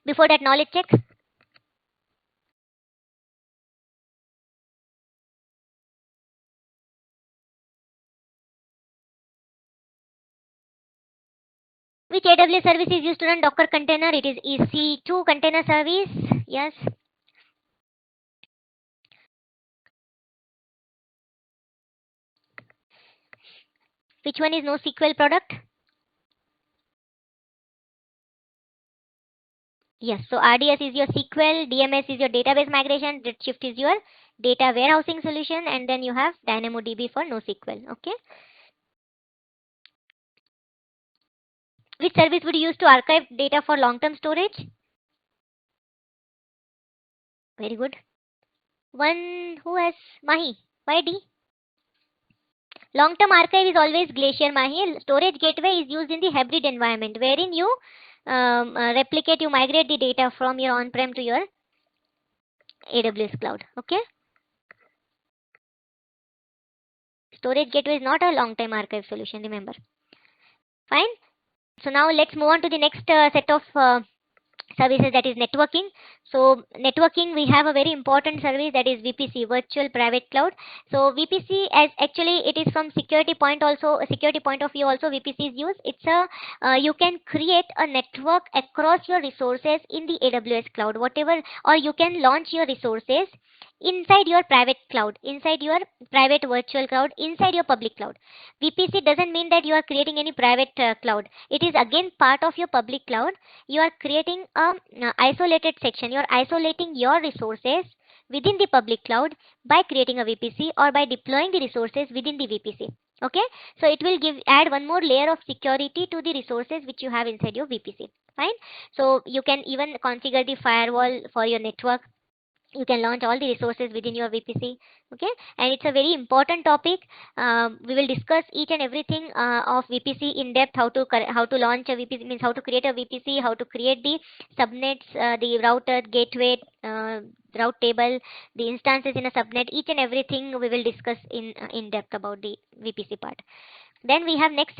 Before that, knowledge check. Which AWS service is used to run Docker container? It is EC2 container service. Yes. Which one is NoSQL product? Yes. So RDS is your SQL, DMS is your database migration, Redshift is your data warehousing solution, and then you have DynamoDB for NoSQL. Okay. Which service would you use to archive data for long-term storage? Very good. One who has Mahi. Why D? Long-term archive is always Glacier Mahi. Storage gateway is used in the hybrid environment, wherein you replicate, you migrate the data from your on-prem to your AWS cloud. Okay. Storage gateway is not a long-time archive solution. Remember. Fine. So now let's move on to the next set of services, that is networking. So networking, we have a very important service, that is VPC, virtual private cloud. So VPC, as actually it is from security point of view also, VPC is used. It's a you can create a network across your resources in the AWS cloud, whatever, or you can launch your resources inside your private cloud, inside your private virtual cloud, inside your public cloud. VPC doesn't mean that you are creating any private cloud. It is again part of your public cloud. You are creating a isolated section. You are isolating your resources within the public cloud by creating a VPC or by deploying the resources within the VPC. Okay, so it will add one more layer of security to the resources which you have inside your VPC. Fine. So you can even configure the firewall for your network. You can launch all the resources within your VPC. Okay, and it's a very important topic. We will discuss each and everything of VPC in depth. How to launch a VPC, means how to create a VPC, how to create the subnets, the router, gateway, route table, the instances in a subnet. Each and everything we will discuss in depth about the VPC part. Then we have next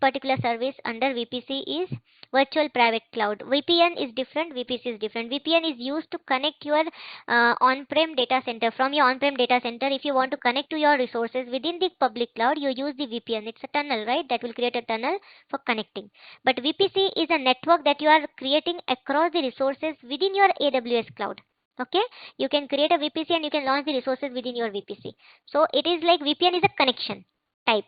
particular service under VPC is virtual private cloud. VPN is different, VPC is different. VPN is used to connect your on-prem data center. From your on-prem data center, if you want to connect to your resources within the public cloud, you use the VPN. It's a tunnel, right? That will create a tunnel for connecting. But VPC is a network that you are creating across the resources within your AWS cloud. Okay, you can create a VPC and you can launch the resources within your VPC. So it is like VPN is a connection type.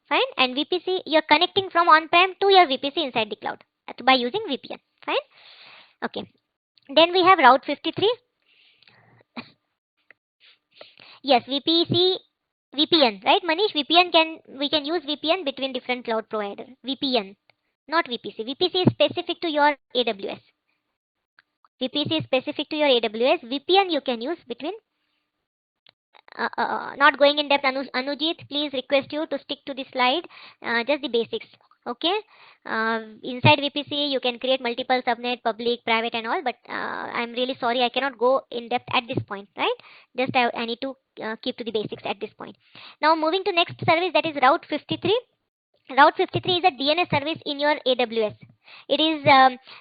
Fine. And VPC, you're connecting from on-prem to your VPC inside the cloud by using VPN. Fine. Okay. Then we have Route 53. Yes, VPN, right, Manish? We can use VPN between different cloud providers. VPN, not VPC. VPC is specific to your AWS. VPC is specific to your AWS. VPN you can use between. Not going in depth, Anujit, please request you to stick to the slide, just the basics. Okay. Inside VPC you can create multiple subnet, public, private and all, but I'm really sorry I cannot go in depth at this point, right? Just I need to keep to the basics at this point. Now moving to next service, that is Route 53. Route 53 is a DNS service in your AWS. It is,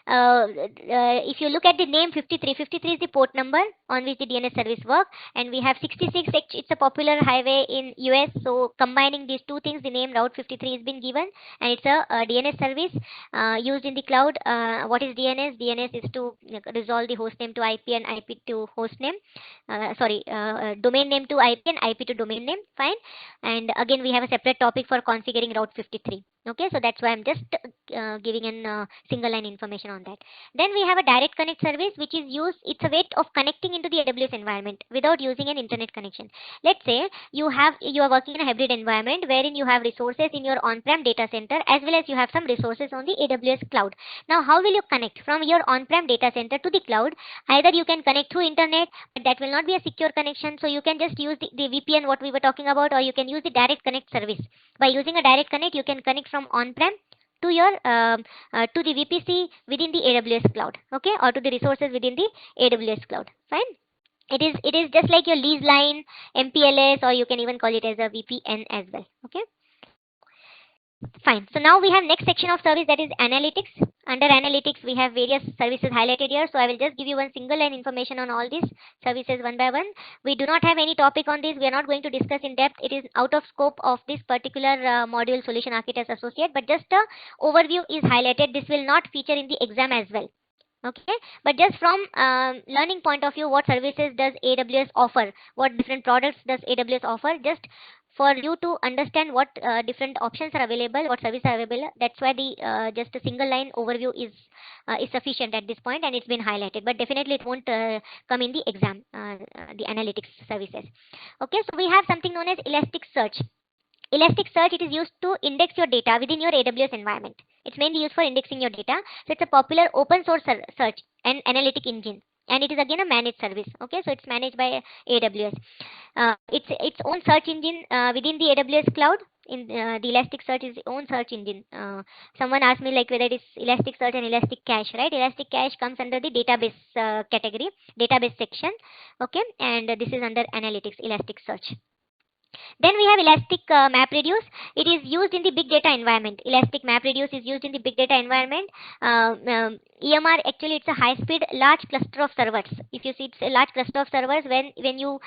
if you look at the name 53, 53 is the port number on which the DNS service works, and we have 66. It's a popular highway in US. So combining these two things, the name Route 53 has been given, and it's a DNS service used in the cloud. What is DNS? DNS is to resolve the host name to IP and IP to host name. Domain name to IP and IP to domain name. Fine. And again, we have a separate topic for configuring Route 53. Okay, so that's why I'm just giving an single line information on that. Then we have a direct connect service, which is used. It's a way of connecting into the AWS environment without using an internet connection. Let's say you are working in a hybrid environment wherein you have resources in your on-prem data center as well as you have some resources on the AWS cloud. Now, how will you connect from your on-prem data center to the cloud? Either you can connect through internet, but that will not be a secure connection. So you can just use the VPN, what we were talking about, or you can use the direct connect service. By using a direct connect, you can connect from on-prem to your to the VPC within the AWS cloud, okay, or to the resources within the AWS cloud. Fine. It is just like your lease line, MPLS, or you can even call it as a VPN as well. Okay. Fine. So now we have next section of service, that is analytics. Under analytics, we have various services highlighted here. So I will just give you one single line information on all these services one by one. We do not have any topic on this. We are not going to discuss in depth. It is out of scope of this particular module Solution Architect Associate, but just a overview is highlighted. This will not feature in the exam as well. Okay, but just from learning point of view, what services does AWS offer, what different products does AWS offer, just for you to understand what different options are available, what services are available. That's why the just a single line overview is sufficient at this point, and it's been highlighted, but definitely it won't come in the exam, the analytics services. Okay, so we have something known as Elasticsearch. Elasticsearch, it is used to index your data within your AWS environment. It's mainly used for indexing your data. So it's a popular open source search and analytic engine. And it is again a managed service. Okay, so it's managed by AWS. It's its own search engine within the AWS cloud. In the Elasticsearch is its own search engine. Someone asked me like whether it is Elasticsearch and Elasticcache, right? Elasticcache comes under the database category, database section. Okay, and this is under analytics, Elasticsearch. Then we have Elastic MapReduce. It is used in the big data environment. Elastic MapReduce is used in the big data environment. EMR, actually it's a high-speed large cluster of servers. If you see, it's a large cluster of servers when you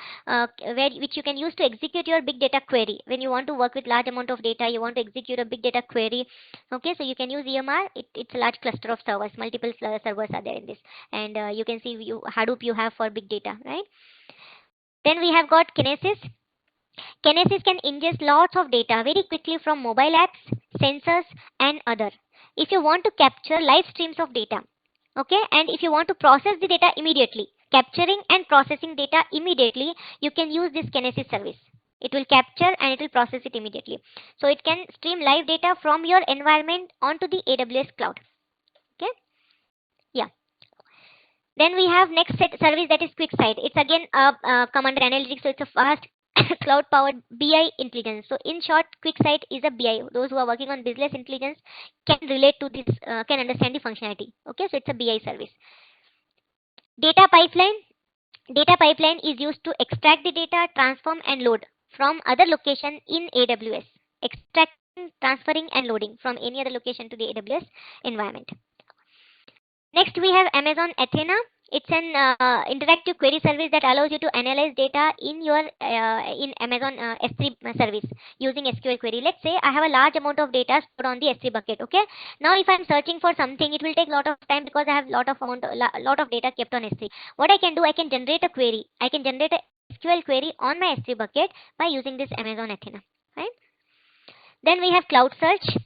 which you can use to execute your big data query. When you want to work with large amount of data, you want to execute a big data query. Okay, so you can use EMR. It's a large cluster of servers. Multiple servers are there in this, and you can see Hadoop you have for big data, right? Then we have got Kinesis. Kinesis can ingest lots of data very quickly from mobile apps, sensors, and other. If you want to capture live streams of data, okay, and if you want to process the data immediately, capturing and processing data immediately, you can use this Kinesis service. It will capture and it will process it immediately. So it can stream live data from your environment onto the AWS cloud. Okay, yeah. Then we have next service, that is QuickSight. It's again come under analytics, so it's a fast cloud-powered BI intelligence. So in short, QuickSight is a BI. Those who are working on business intelligence can relate to this, can understand the functionality. Okay, so it's a BI service. Data pipeline. Data pipeline is used to extract the data, transform and load from other location in AWS. Extracting, transferring and loading from any other location to the AWS environment. Next we have Amazon Athena. It's an interactive query service that allows you to analyze data in your in Amazon S3 service using SQL query. Let's say I have a large amount of data stored on the S3 bucket. Okay. Now if I'm searching for something, it will take a lot of time because I have lot of data kept on S3. What I can do, I can generate a query. I can generate a SQL query on my S3 bucket by using this Amazon Athena. Right. Then we have Cloud Search.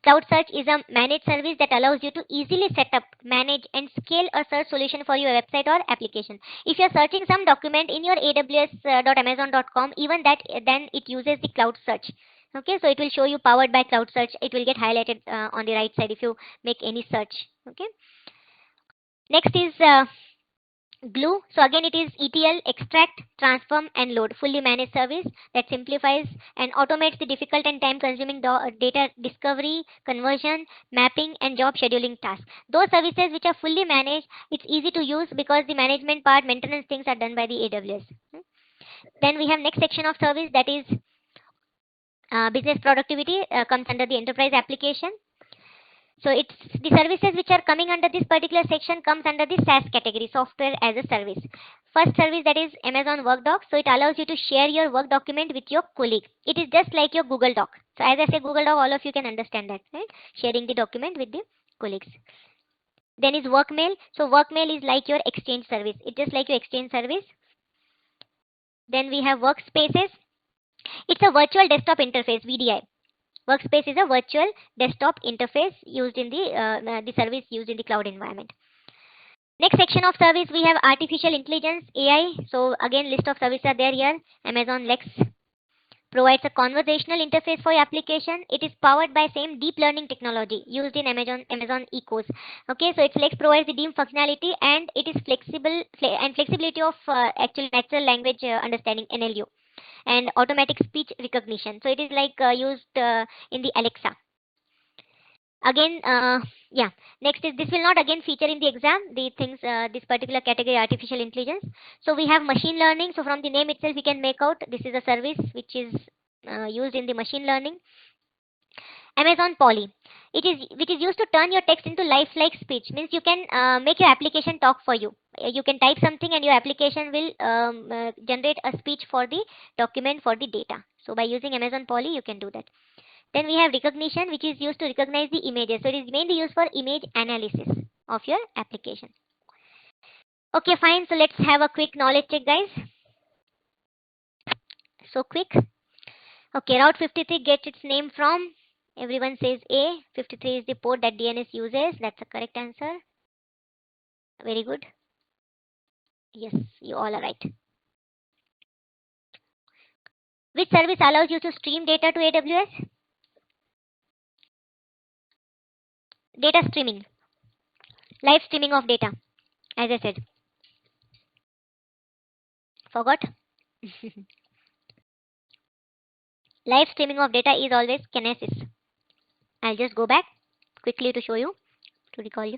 Cloud Search is a managed service that allows you to easily set up, manage, and scale a search solution for your website or application. If you're searching some document in your aws.amazon.com, even that, then it uses the Cloud Search. Okay, so it will show you powered by Cloud Search. It will get highlighted on the right side if you make any search. Okay. Next is Glue. So again, it is ETL, extract, transform, and load, fully managed service that simplifies and automates the difficult and time-consuming data discovery, conversion, mapping, and job scheduling tasks. Those services which are fully managed, it's easy to use because the management part, maintenance things are done by the AWS. Then we have next section of service, that is business productivity, comes under the enterprise application. So it's the services which are coming under this particular section comes under the SaaS category, software as a service. First service, that is Amazon Work Docs. So it allows you to share your work document with your colleague. It is just like your Google Doc. So as I say Google Doc, all of you can understand that, right? Sharing the document with the colleagues. Then is Workmail. So Workmail is like your Exchange service. It's just like your Exchange service. Then we have Workspaces. It's a virtual desktop interface, VDI. Workspace is a virtual desktop interface used in the service used in the cloud environment. Next section of service, we have artificial intelligence, AI. So again, list of services are there here. Amazon Lex provides a conversational interface for your application. It is powered by same deep learning technology used in Amazon Ecos. Okay, so its Lex provides the deep functionality and it is flexible and flexibility of actual natural language understanding, NLU. And automatic speech recognition. So it is like used in the Alexa. Again, yeah. Next is, this will not again feature in the exam, the things, this particular category, artificial intelligence. So we have machine learning. So from the name itself, we can make out this is a service which is used in the machine learning. Amazon Polly. Which is used to turn your text into lifelike speech. Means you can make your application talk for you. You can type something and your application will generate a speech for the document for the data. So by using Amazon Polly, you can do that. Then we have recognition, which is used to recognize the images. So it is mainly used for image analysis of your application. Okay, fine. So let's have a quick knowledge check, guys. So quick. Okay, Route 53 gets its name from, everyone says A. 53 is the port that DNS uses. That's the correct answer. Very good. Yes, you all are right. Which service allows you to stream data to AWS? Data streaming. Live streaming of data, as I said. Forgot? Live streaming of data is always Kinesis. I'll just go back quickly to show you, to recall you.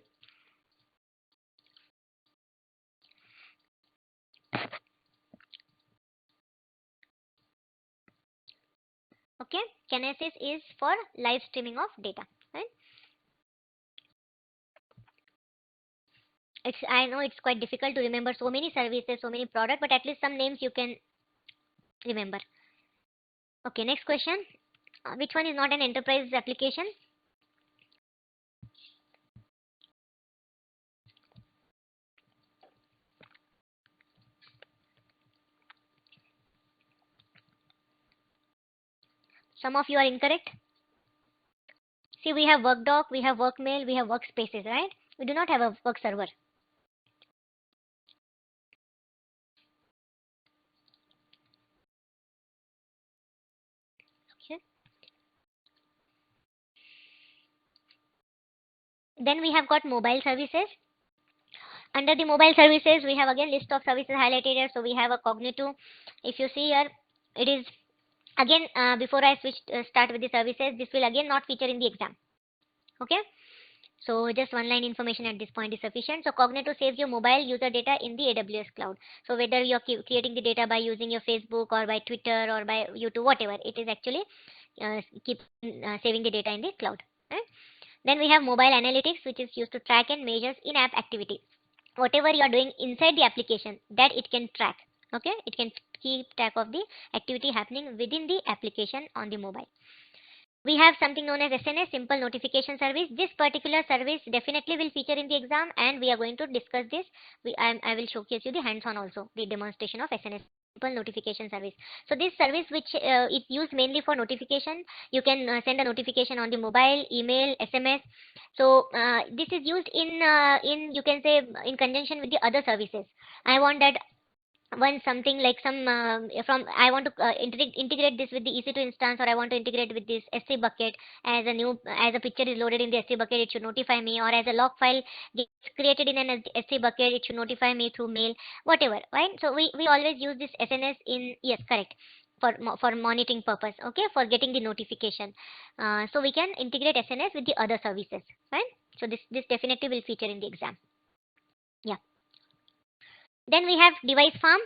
Okay, Kinesis is for live streaming of data. Right? I know it's quite difficult to remember so many services, so many products, but at least some names you can remember. Okay, next question. Which one is not an enterprise application? Some of you are incorrect. See, we have WorkDoc, we have WorkMail, we have Workspaces, right? We do not have a work server. Okay. Then we have got mobile services. Under the mobile services, we have again list of services highlighted here. So we have a Cognito. If you see here, it is again before I start with the services, this will again not feature in the exam. Okay. So just one line information at this point is sufficient. So Cognito saves your mobile user data in the AWS cloud. So whether you're creating the data by using your Facebook or by Twitter or by YouTube, whatever, it is actually saving the data in the cloud. Right? Then we have mobile analytics, which is used to track and measure in-app activity. Whatever you are doing inside the application, that it can track. Okay, it can keep track of the activity happening within the application on the mobile. We have something known as SNS, Simple Notification Service. This particular service definitely will feature in the exam, and we are going to discuss this. I will showcase you the hands-on also, the demonstration of SNS, Simple Notification Service. So this service, which is used mainly for notification, you can send a notification on the mobile, email, SMS. So this is used in you can say in conjunction with the other services. I want that one something like some from I want to integrate this with the EC2 instance, or I want to integrate with this S3 bucket. As a picture is loaded in the S3 bucket, it should notify me, or as a log file gets created in an S3 bucket, it should notify me through mail, whatever, right? So we always use this SNS in, yes, correct, for monitoring purpose, okay, for getting the notification. So we can integrate SNS with the other services, right? So this definitely will feature in the exam. Yeah. Then we have device farm.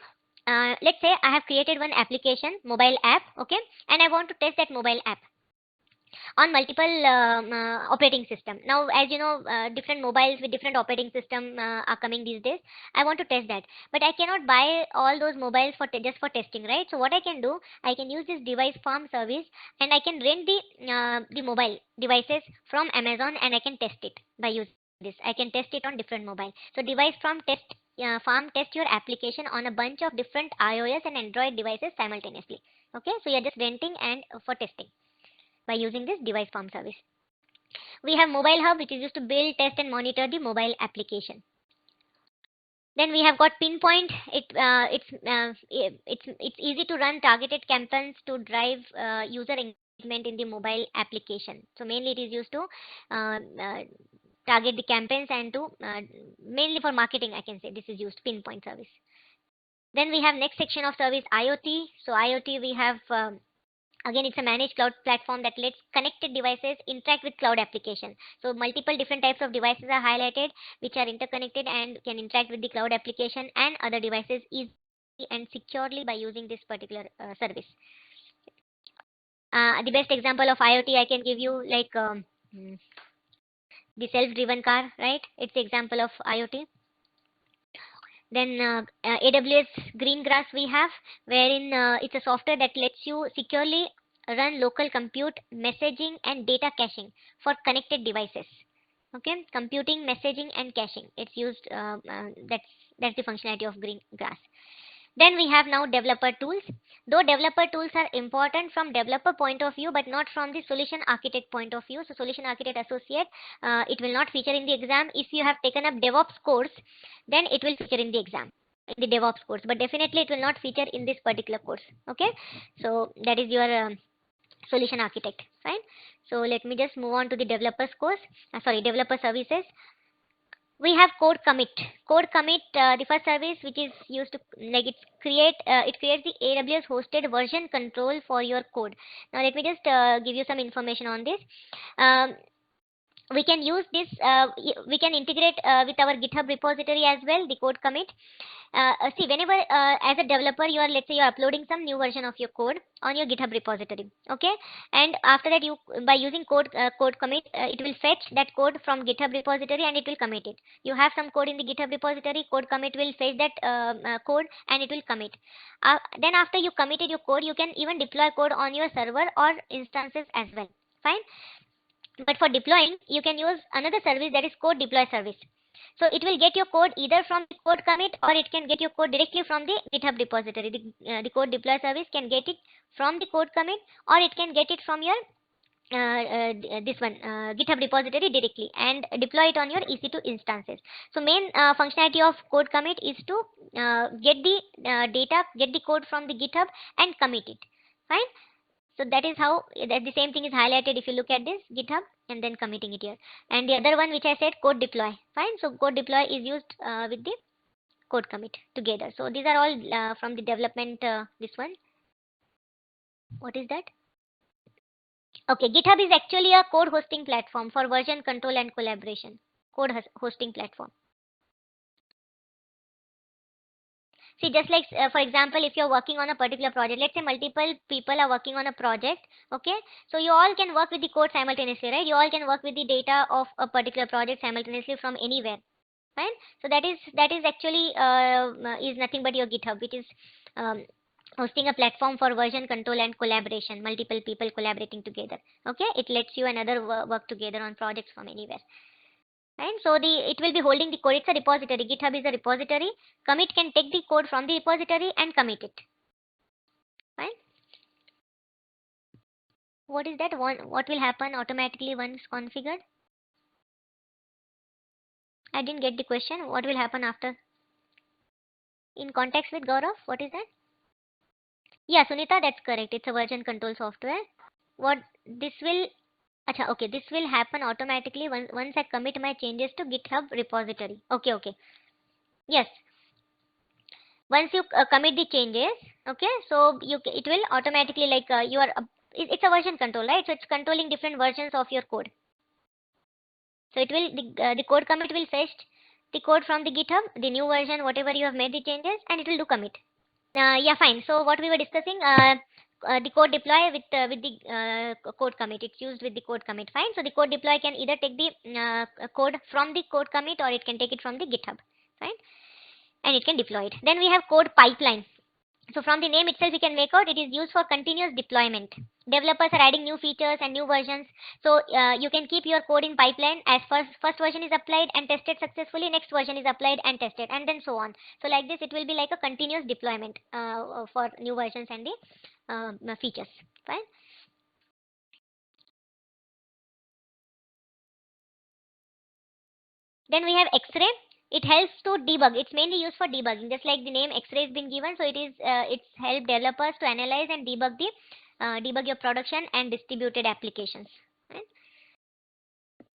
Let's say I have created one application, mobile app, okay, and I want to test that mobile app on multiple operating system. Now, as you know, different mobiles with different operating system are coming these days. I want to test that, but I cannot buy all those mobiles for just for testing, right? So what I can do, I can use this device farm service, and I can rent the mobile devices from Amazon, and I can test it by using this. I can test it on different mobile. So device farm test your application on a bunch of different iOS and Android devices simultaneously. Okay, so you're just renting and for testing by using this device farm service. We have mobile hub, which is used to build, test, and monitor the mobile application. Then we have got pinpoint. It's easy to run targeted campaigns to drive user engagement in the mobile application. So mainly it is used to target the campaigns and to mainly for marketing, I can say this is used, pinpoint service. Then we have next section of service, IoT. So IoT we have again, it's a managed cloud platform that lets connected devices interact with cloud application. So multiple different types of devices are highlighted which are interconnected and can interact with the cloud application and other devices easily and securely by using this particular service. The best example of IoT I can give you, like the self-driven car, right? It's the example of IoT. Then AWS Greengrass we have, wherein it's a software that lets you securely run local compute, messaging, and data caching for connected devices. Okay, computing, messaging, and caching. It's used. That's the functionality of Greengrass. Then we have now developer tools. Though developer tools are important from developer point of view, but not from the solution architect point of view. So solution architect associate, it will not feature in the exam. If you have taken up DevOps course, then it will feature in the exam, in the DevOps course. But definitely it will not feature in this particular course. Okay, so that is your solution architect. Fine. So let me just move on to the developers course. Developer services. We have code commit. Code commit, the first service which is used to, like, it creates the AWS hosted version control for your code. Now let me just give you some information on this. um, we can use this, we can integrate with our GitHub repository as well, the code commit. See, whenever as a developer you are, let's say you are uploading some new version of your code on your GitHub repository, okay, and after that, you, by using code commit, it will fetch that code from GitHub repository and it will commit it. You have some code in the GitHub repository, code commit will fetch that code and it will commit. Then after you committed your code, you can even deploy code on your server or instances as well. Fine. But for deploying, you can use another service, that is code deploy service. So it will get your code either from the code commit, or it can get your code directly from the GitHub repository. The code deploy service can get it from the code commit, or it can get it from your this one GitHub repository directly and deploy it on your EC2 instances. So main functionality of code commit is to get the data, get the code from the GitHub and commit it. Fine. So that is how that the same thing is highlighted if you look at this GitHub and then committing it here. And the other one which I said, code deploy. Fine. So code deploy is used with the code commit together. So these are all from the development. This one. What is that? Okay, GitHub is actually a code hosting platform for version control and collaboration. Code hosting platform. See, just like, for example, if you're working on a particular project, let's say multiple people are working on a project, okay? So you all can work with the code simultaneously, right? You all can work with the data of a particular project simultaneously from anywhere, fine? So that is actually is nothing but your GitHub, which is hosting a platform for version control and collaboration, multiple people collaborating together, okay? It lets you and other work together on projects from anywhere. And so it will be holding the code. It's a repository. GitHub is a repository. Commit can take the code from the repository and commit it. Fine. What is that? What will happen automatically once configured? I didn't get the question. What will happen after? In context with Gaurav, what is that? Yeah, Sunita, that's correct. It's a version control software. What this will Acha, okay, this will happen automatically once I commit my changes to GitHub repository. Okay, okay. Yes, once you commit the changes, okay, so it will automatically, like, it's a version control, right? So it's controlling different versions of your code. So it will, the code commit will fetch the code from the GitHub, the new version, whatever you have made the changes, and it will do commit. Yeah, fine. So what we were discussing, the code deploy with the code commit. It's used with the code commit. Fine. So the code deploy can either take the code from the code commit, or it can take it from the GitHub. Fine. And it can deploy it. Then we have code pipeline. So from the name itself, you can make out it is used for continuous deployment. Developers are adding new features and new versions. So you can keep your code in pipeline as first version is applied and tested successfully, next version is applied and tested, and then so on. So like this, it will be like a continuous deployment for new versions and the features. Fine. Then we have X-ray. It helps to debug. It's mainly used for debugging, just like the name X-ray has been given. So it's help developers to analyze and debug your production and distributed applications. Right?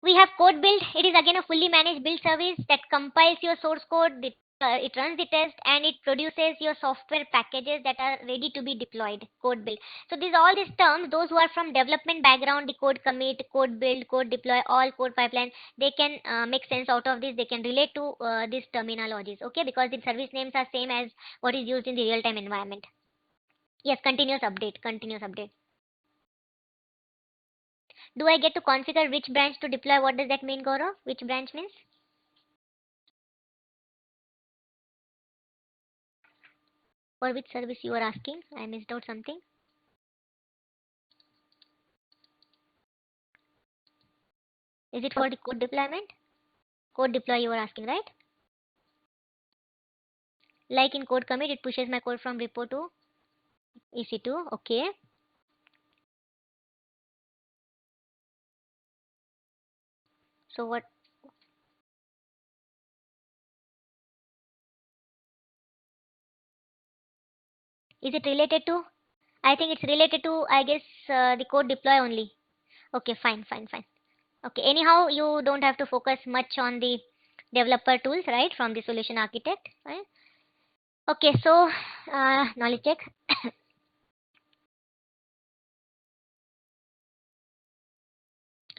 We have code build. It is again a fully managed build service that compiles your source code. It runs the test and it produces your software packages that are ready to be deployed. Code build. So these all these terms, those who are from development background, the code commit, code build, code deploy, all code pipeline, they can make sense out of this. They can relate to these terminologies. Okay, because the service names are same as what is used in the real time environment. Yes, continuous update. Continuous update. Do I get to configure which branch to deploy? What does that mean, Gaurav? Which branch means? For which service you are asking? I missed out something. Is it for the code deployment? Code deploy you are asking, right? Like in code commit, it pushes my code from repo to EC2. Okay. So what? Is it related to? I think it's related to, I guess, the code deploy only. Okay, fine, fine, fine. Okay, anyhow, you don't have to focus much on the developer tools, right, from the solution architect, right? Okay, so knowledge check.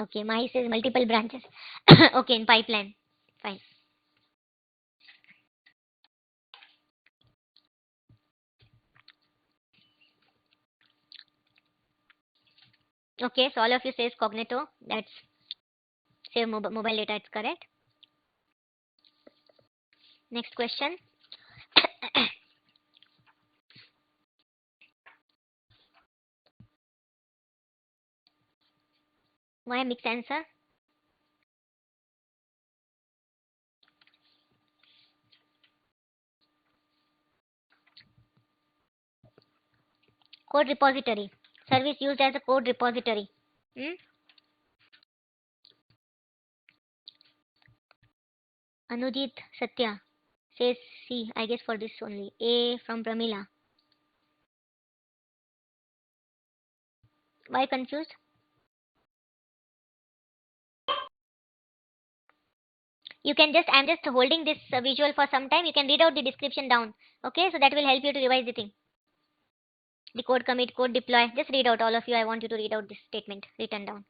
Okay, my says multiple branches. Okay, in pipeline. Fine. Okay, so all of you says Cognito. That's save mobile data. It's correct. Next question. Why mixed answer? Code repository. Service used as a code repository. Hmm? Anujit Satya says C. I guess for this only. A from Pramila. Why confused? You can just, I'm just holding this visual for some time. You can read out the description down. Okay, so that will help you to revise the thing. The code commit, code deploy. Just read out, all of you. I want you to read out this statement written down.